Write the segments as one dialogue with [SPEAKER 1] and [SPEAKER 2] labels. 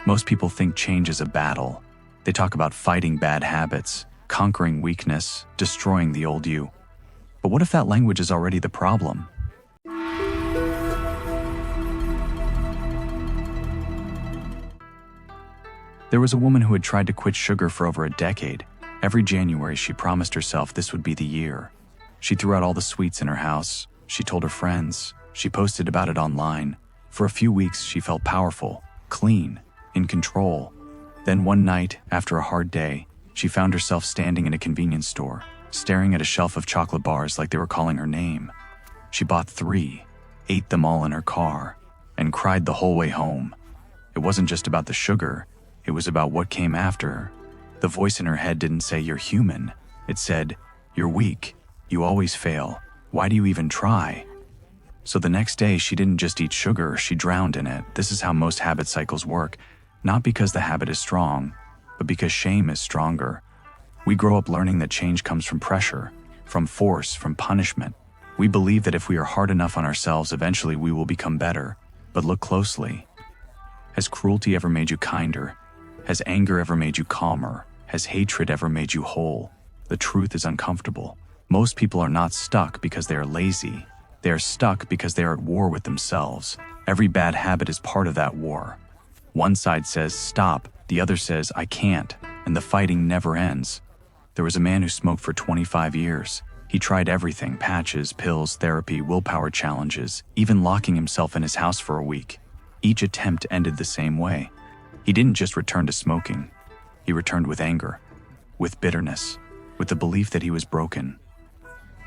[SPEAKER 1] Most people think change is a battle. They talk about fighting bad habits, conquering weakness, destroying the old you. But what if that language is already the problem? There was a woman who had tried to quit sugar for over a decade. Every January, she promised herself this would be the year. She threw out all the sweets in her house. She told her friends. She posted about it online. For a few weeks, she felt powerful, clean, in control. Then one night, after a hard day, she found herself standing in a convenience store, staring at a shelf of chocolate bars like they were calling her name. She bought 3, ate them all in her car, and cried the whole way home. It wasn't just about the sugar, it was about what came after. The voice in her head didn't say you're human. It said, you're weak, you always fail, why do you even try? So the next day she didn't just eat sugar, she drowned in it. This is how most habit cycles work, not because the habit is strong, but because shame is stronger. We grow up learning that change comes from pressure, from force, from punishment. We believe that if we are hard enough on ourselves, eventually we will become better. But look closely. Has cruelty ever made you kinder? Has anger ever made you calmer? Has hatred ever made you whole? The truth is uncomfortable. Most people are not stuck because they are lazy. They are stuck because they are at war with themselves. Every bad habit is part of that war. One side says, stop, the other says, I can't, and the fighting never ends. There was a man who smoked for 25 years. He tried everything, patches, pills, therapy, willpower challenges, even locking himself in his house for a week. Each attempt ended the same way. He didn't just return to smoking. He returned with anger, with bitterness, with the belief that he was broken.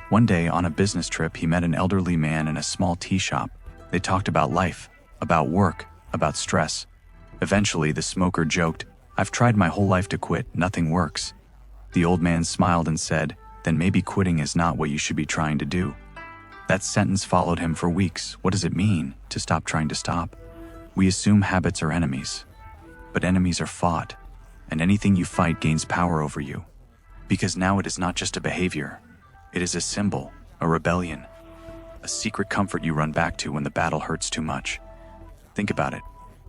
[SPEAKER 1] One day, on a business trip, he met an elderly man in a small tea shop. They talked about life, about work, about stress. Eventually, the smoker joked, I've tried my whole life to quit, nothing works. The old man smiled and said, then maybe quitting is not what you should be trying to do. That sentence followed him for weeks. What does it mean, to stop trying to stop? We assume habits are enemies, but enemies are fought, and anything you fight gains power over you. Because now it is not just a behavior, it is a symbol, a rebellion, a secret comfort you run back to when the battle hurts too much. Think about it.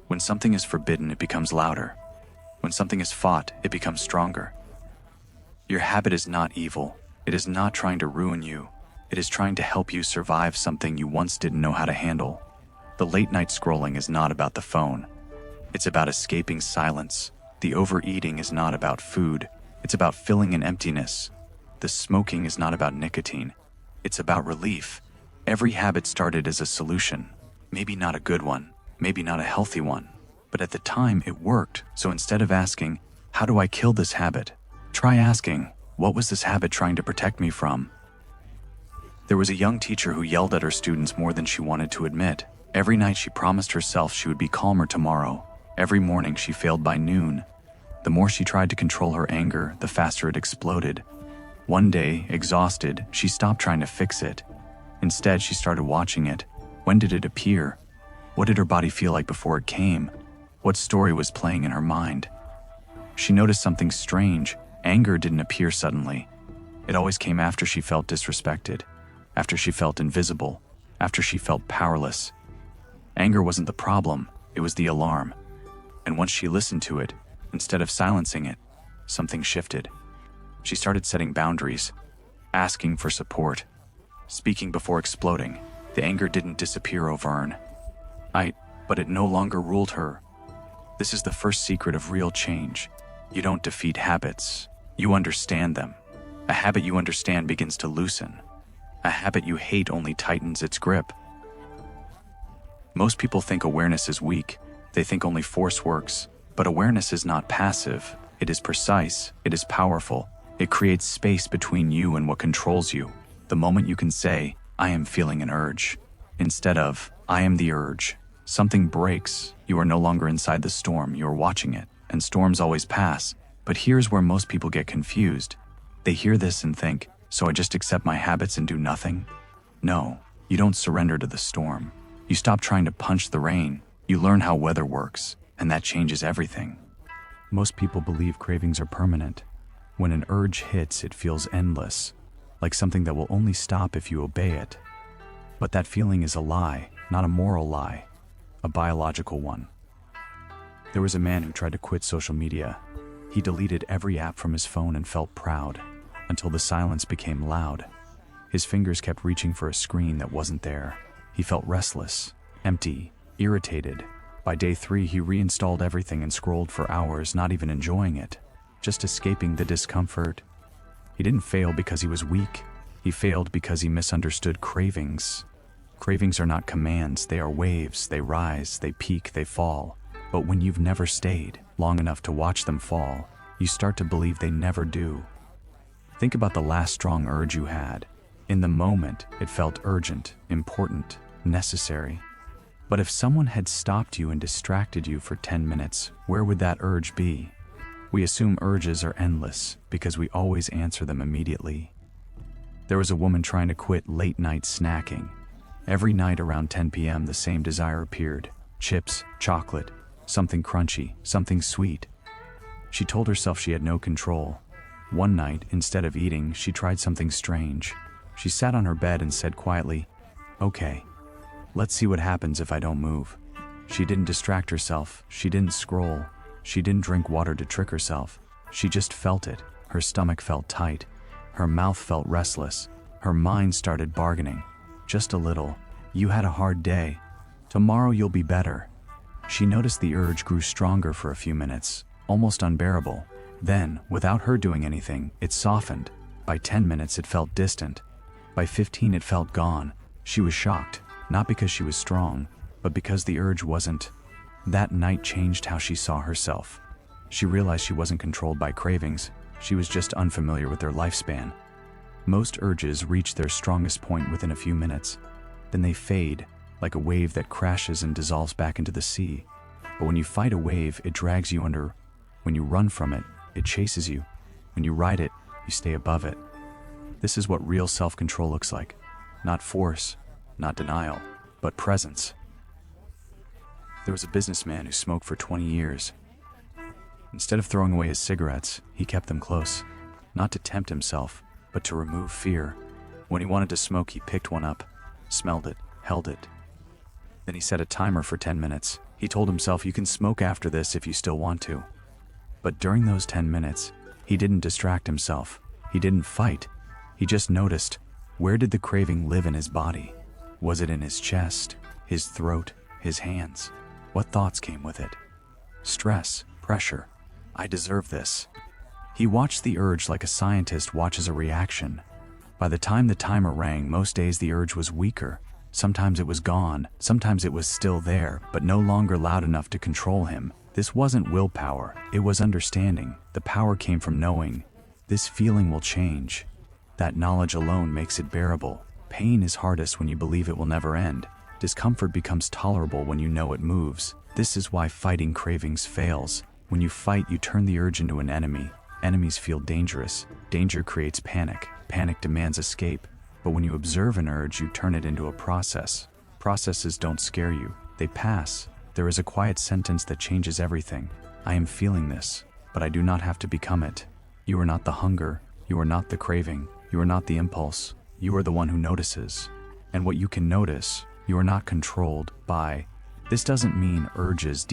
[SPEAKER 1] When something is forbidden, it becomes louder. When something is fought, it becomes stronger. Your habit is not evil. It is not trying to ruin you. It is trying to help you survive something you once didn't know how to handle. The late-night scrolling is not about the phone. It's about escaping silence. The overeating is not about food. It's about filling an emptiness. The smoking is not about nicotine. It's about relief. Every habit started as a solution. Maybe not a good one. Maybe not a healthy one. But at the time, it worked. So instead of asking, how do I kill this habit? Try asking, what was this habit trying to protect me from? There was a young teacher who yelled at her students more than she wanted to admit. Every night she promised herself she would be calmer tomorrow. Every morning she failed by noon. The more she tried to control her anger, the faster it exploded. One day, exhausted, she stopped trying to fix it. Instead, she started watching it. When did it appear? What did her body feel like before it came? What story was playing in her mind? She noticed something strange. Anger didn't appear suddenly. It always came after she felt disrespected, after she felt invisible, after she felt powerless. Anger wasn't the problem, it was the alarm. And once she listened to it, instead of silencing it, something shifted. She started setting boundaries, asking for support, speaking before exploding. The anger didn't disappear overnight, but it no longer ruled her. This is the first secret of real change. You don't defeat habits, you understand them. A habit you understand begins to loosen. A habit you hate only tightens its grip. Most people think awareness is weak. They think only force works. But awareness is not passive. It is precise. It is powerful. It creates space between you and what controls you. The moment you can say, I am feeling an urge, instead of, I am the urge, something breaks. You are no longer inside the storm, you are watching it. And storms always pass. But here's where most people get confused. They hear this and think, so I just accept my habits and do nothing? No, you don't surrender to the storm. You stop trying to punch the rain. You learn how weather works, and that changes everything. Most people believe cravings are permanent. When an urge hits, it feels endless, like something that will only stop if you obey it. But that feeling is a lie, not a moral lie, a biological one. There was a man who tried to quit social media. He deleted every app from his phone and felt proud, until the silence became loud. His fingers kept reaching for a screen that wasn't there. He felt restless, empty, irritated. By day 3, he reinstalled everything and scrolled for hours, not even enjoying it, just escaping the discomfort. He didn't fail because he was weak. He failed because he misunderstood cravings. Cravings are not commands, they are waves. They rise, they peak, they fall. But when you've never stayed long enough to watch them fall, you start to believe they never do. Think about the last strong urge you had. In the moment, it felt urgent, important, necessary. But if someone had stopped you and distracted you for 10 minutes, where would that urge be? We assume urges are endless because we always answer them immediately. There was a woman trying to quit late-night snacking. Every night around 10 p.m. the same desire appeared: chips, chocolate, something crunchy, something sweet. She told herself she had no control. One night, instead of eating, she tried something strange. She sat on her bed and said quietly, "Okay, let's see what happens if I don't move." She didn't distract herself, she didn't scroll, she didn't drink water to trick herself. She just felt it. Her stomach felt tight. Her mouth felt restless. Her mind started bargaining. "Just a little. You had a hard day. Tomorrow you'll be better." She noticed the urge grew stronger for a few minutes, almost unbearable. Then, without her doing anything, it softened. By 10 minutes it felt distant. By 15 it felt gone. She was shocked, not because she was strong, but because the urge wasn't. That night changed how she saw herself. She realized she wasn't controlled by cravings, she was just unfamiliar with their lifespan. Most urges reach their strongest point within a few minutes. Then they fade, like a wave that crashes and dissolves back into the sea. But when you fight a wave, it drags you under. When you run from it, it chases you. When you ride it, you stay above it. This is what real self-control looks like. Not force, not denial, but presence. There was a businessman who smoked for 20 years. Instead of throwing away his cigarettes, he kept them close, not to tempt himself, but to remove fear. When he wanted to smoke, he picked one up, smelled it, held it. Then he set a timer for 10 minutes. He told himself, "You can smoke after this if you still want to." But during those 10 minutes, he didn't distract himself. He didn't fight. He just noticed, where did the craving live in his body? Was it in his chest, his throat, his hands? What thoughts came with it? Stress, pressure. I deserve this. He watched the urge like a scientist watches a reaction. By the time the timer rang, most days the urge was weaker. Sometimes it was gone, sometimes it was still there, but no longer loud enough to control him. This wasn't willpower, it was understanding. The power came from knowing, this feeling will change. That knowledge alone makes it bearable. Pain is hardest when you believe it will never end. Discomfort becomes tolerable when you know it moves. This is why fighting cravings fails. When you fight, you turn the urge into an enemy. Enemies feel dangerous. Danger creates panic. Panic demands escape. But when you observe an urge, you turn it into a process. Processes don't scare you, they pass. There is a quiet sentence that changes everything. I am feeling this, but I do not have to become it. You are not the hunger, you are not the craving, you are not the impulse, you are the one who notices. And what you can notice, you are not controlled by. This doesn't mean urges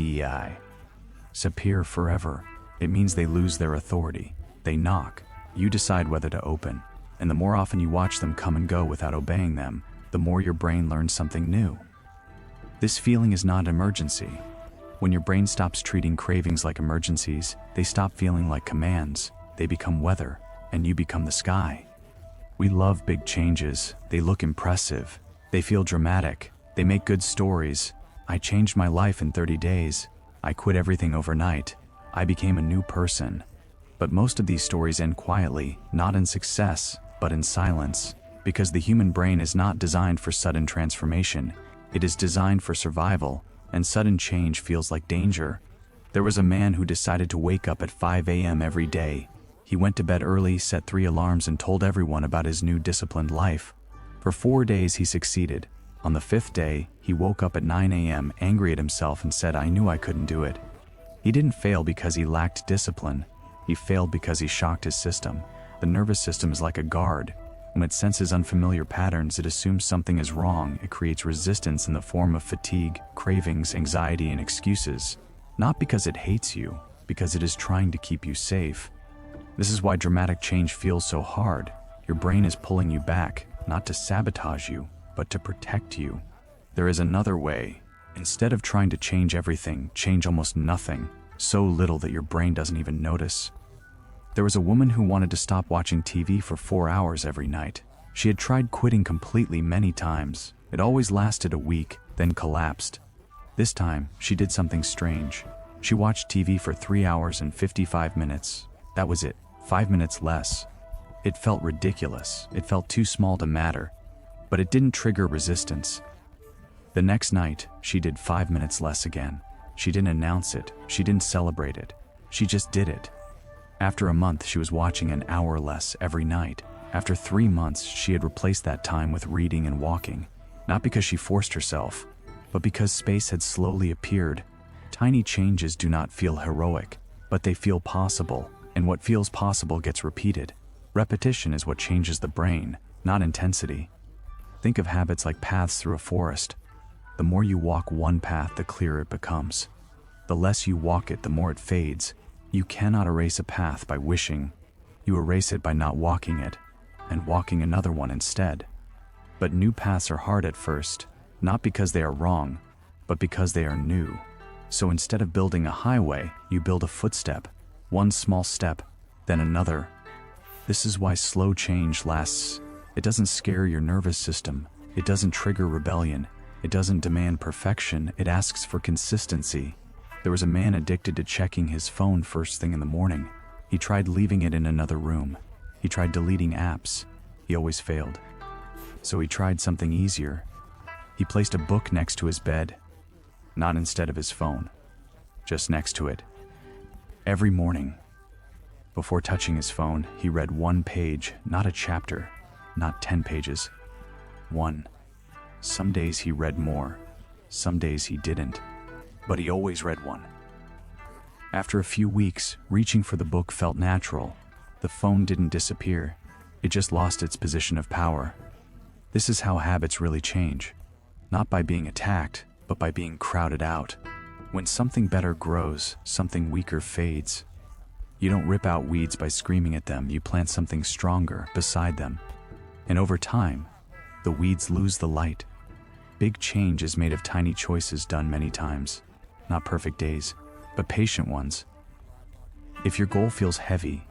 [SPEAKER 1] disappear forever. It means they lose their authority. They knock. You decide whether to open. And the more often you watch them come and go without obeying them, the more your brain learns something new. This feeling is not an emergency. When your brain stops treating cravings like emergencies, they stop feeling like commands. They become weather, and you become the sky. We love big changes. They look impressive. They feel dramatic. They make good stories. I changed my life in 30 days. I quit everything overnight. I became a new person. But most of these stories end quietly, not in success, but in silence. Because the human brain is not designed for sudden transformation. It is designed for survival, and sudden change feels like danger. There was a man who decided to wake up at 5 a.m. every day. He went to bed early, set 3 alarms, and told everyone about his new disciplined life. For 4 days he succeeded. On the 5th day, he woke up at 9 a.m. angry at himself and said, "I knew I couldn't do it." He didn't fail because he lacked discipline. He failed because he shocked his system. The nervous system is like a guard. When it senses unfamiliar patterns, it assumes something is wrong. It creates resistance in the form of fatigue, cravings, anxiety, and excuses. Not because it hates you, because it is trying to keep you safe. This is why dramatic change feels so hard. Your brain is pulling you back, not to sabotage you, but to protect you. There is another way. Instead of trying to change everything, change almost nothing, so little that your brain doesn't even notice. There was a woman who wanted to stop watching TV for 4 hours every night. She had tried quitting completely many times. It always lasted a week, then collapsed. This time, she did something strange. She watched TV for 3 hours and 55 minutes. That was it, 5 minutes less. It felt ridiculous. It felt too small to matter. But it didn't trigger resistance. The next night, she did 5 minutes less again. She didn't announce it. She didn't celebrate it. She just did it. After a month, she was watching an hour less every night. After 3 months, she had replaced that time with reading and walking. Not because she forced herself, but because space had slowly appeared. Tiny changes do not feel heroic, but they feel possible, and what feels possible gets repeated. Repetition is what changes the brain, not intensity. Think of habits like paths through a forest. The more you walk one path, the clearer it becomes. The less you walk it, the more it fades. You cannot erase a path by wishing. You erase it by not walking it, and walking another one instead. But new paths are hard at first, not because they are wrong, but because they are new. So instead of building a highway, you build a footstep, one small step, then another. This is why slow change lasts. It doesn't scare your nervous system. It doesn't trigger rebellion. It doesn't demand perfection. It asks for consistency. There was a man addicted to checking his phone first thing in the morning. He tried leaving it in another room. He tried deleting apps. He always failed. So he tried something easier. He placed a book next to his bed, not instead of his phone, just next to it. Every morning, before touching his phone, he read 1 page, not a chapter, not 10 pages. 1. Some days he read more, some days he didn't, but he always read 1. After a few weeks, reaching for the book felt natural. The phone didn't disappear, it just lost its position of power. This is how habits really change. Not by being attacked, but by being crowded out. When something better grows, something weaker fades. You don't rip out weeds by screaming at them, you plant something stronger beside them. And over time, the weeds lose the light. Big change is made of tiny choices done many times. Not perfect days, but patient ones. If your goal feels heavy,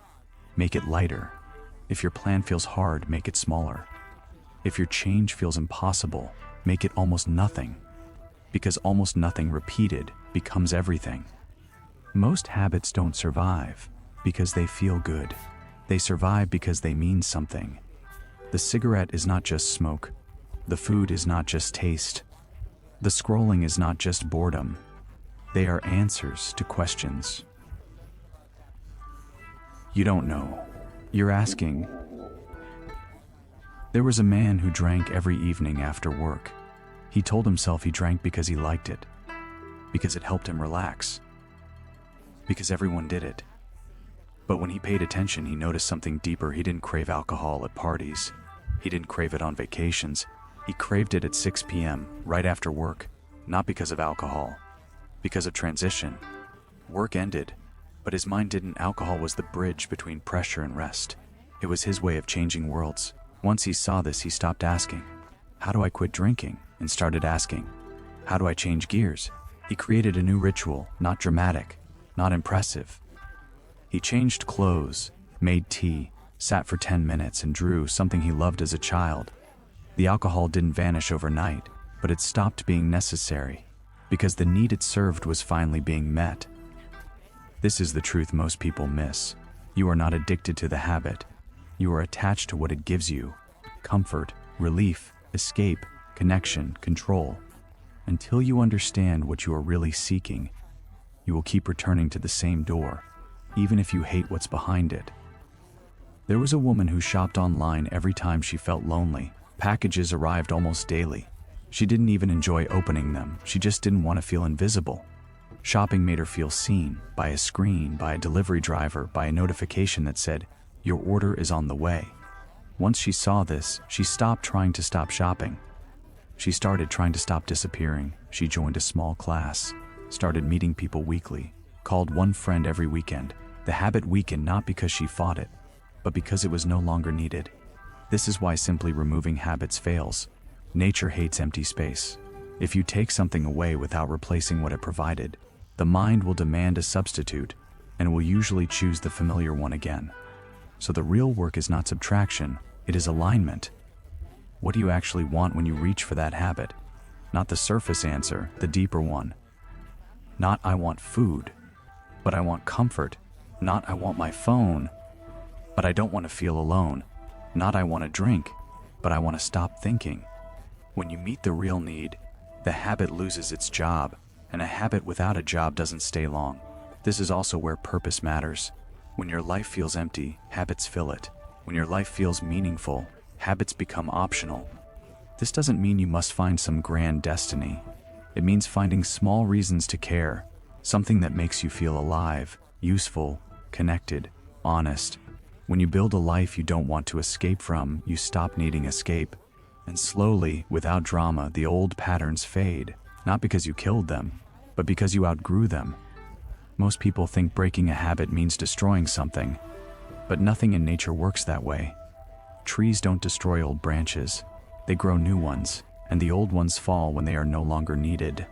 [SPEAKER 1] make it lighter. If your plan feels hard, make it smaller. If your change feels impossible, make it almost nothing. Because almost nothing repeated becomes everything. Most habits don't survive because they feel good. They survive because they mean something. The cigarette is not just smoke. The food is not just taste. The scrolling is not just boredom. They are answers to questions. You don't know. You're asking. There was a man who drank every evening after work. He told himself he drank because he liked it, because it helped him relax, because everyone did it. But when he paid attention, he noticed something deeper. He didn't crave alcohol at parties. He didn't crave it on vacations. He craved it at 6 p.m., right after work, not because of alcohol, because of transition. Work ended, but his mind didn't. Alcohol was the bridge between pressure and rest. It was his way of changing worlds. Once he saw this, he stopped asking, "How do I quit drinking?" and started asking, "How do I change gears?" He created a new ritual, not dramatic, not impressive. He changed clothes, made tea, sat for 10 minutes and drew something he loved as a child. The alcohol didn't vanish overnight, but it stopped being necessary, because the need it served was finally being met. This is the truth most people miss. You are not addicted to the habit. You are attached to what it gives you: comfort, relief, escape, connection, control. Until you understand what you are really seeking, you will keep returning to the same door, even if you hate what's behind it. There was a woman who shopped online every time she felt lonely. Packages arrived almost daily. She didn't even enjoy opening them. She just didn't want to feel invisible. Shopping made her feel seen, by a screen, by a delivery driver, by a notification that said, "Your order is on the way." Once she saw this, she stopped trying to stop shopping. She started trying to stop disappearing. She joined a small class. started meeting people weekly, called one friend every weekend. The habit weakened not because she fought it, but because it was no longer needed. This is why simply removing habits fails. Nature hates empty space. If you take something away without replacing what it provided, the mind will demand a substitute and will usually choose the familiar one again. So the real work is not subtraction, it is alignment. What do you actually want when you reach for that habit? Not the surface answer, the deeper one. Not I want food, but I want comfort. Not I want my phone, but I don't want to feel alone. Not I want a drink, but I want to stop thinking. When you meet the real need, the habit loses its job, and a habit without a job doesn't stay long. This is also where purpose matters. When your life feels empty, habits fill it. When your life feels meaningful, habits become optional. This doesn't mean you must find some grand destiny. It means finding small reasons to care, something that makes you feel alive, useful, connected, honest. When you build a life you don't want to escape from, you stop needing escape. And slowly, without drama, the old patterns fade, not because you killed them, but because you outgrew them. Most people think breaking a habit means destroying something, but nothing in nature works that way. Trees don't destroy old branches, they grow new ones, and the old ones fall when they are no longer needed.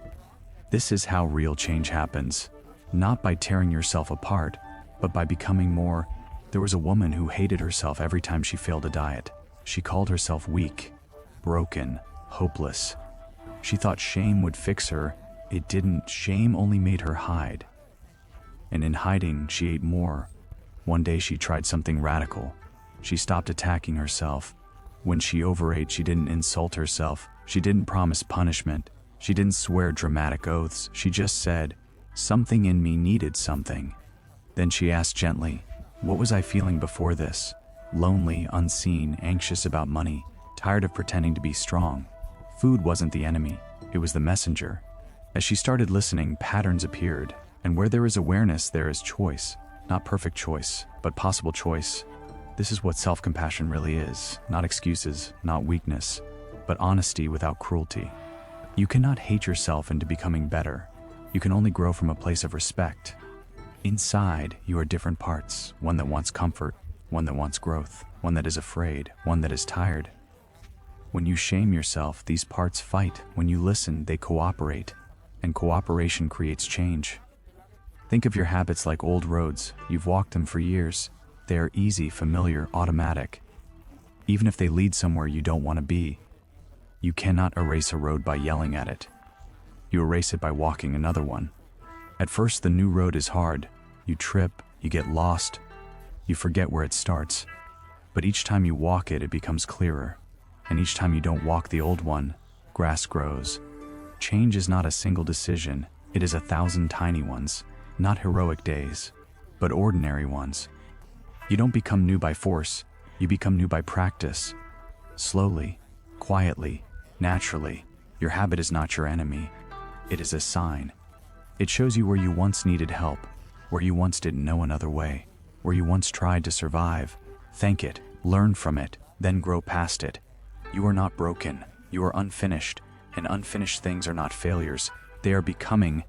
[SPEAKER 1] This is how real change happens, not by tearing yourself apart, but by becoming more. There was a woman who hated herself every time she failed a diet. She called herself weak, broken, hopeless. She thought shame would fix her. It didn't. Shame only made her hide. And in hiding, she ate more. One day she tried something radical. She stopped attacking herself. When she overate, she didn't insult herself. She didn't promise punishment. She didn't swear dramatic oaths. She just said, "Something in me needed something." Then she asked gently, "What was I feeling before this?" Lonely, unseen, anxious about money, tired of pretending to be strong. Food wasn't the enemy, it was the messenger. As she started listening, patterns appeared, and where there is awareness, there is choice. Not perfect choice, but possible choice. This is what self-compassion really is. Not excuses, not weakness, but honesty without cruelty. You cannot hate yourself into becoming better. You can only grow from a place of respect. Inside, you are different parts. One that wants comfort, one that wants growth, one that is afraid, one that is tired. When you shame yourself, these parts fight. When you listen, they cooperate, and cooperation creates change. Think of your habits like old roads. You've walked them for years. They are easy, familiar, automatic. Even if they lead somewhere you don't want to be, you cannot erase a road by yelling at it. You erase it by walking another one. At first, the new road is hard. You trip, you get lost, you forget where it starts. But each time you walk it, it becomes clearer. And each time you don't walk the old one, grass grows. Change is not a single decision, it is 1,000 tiny ones, not heroic days, but ordinary ones. You don't become new by force, you become new by practice. Slowly, quietly, naturally. Your habit is not your enemy, it is a sign. It shows you where you once needed help, where you once didn't know another way, where you once tried to survive. Thank it, learn from it, then grow past it. You are not broken, you are unfinished, and unfinished things are not failures, they are becoming.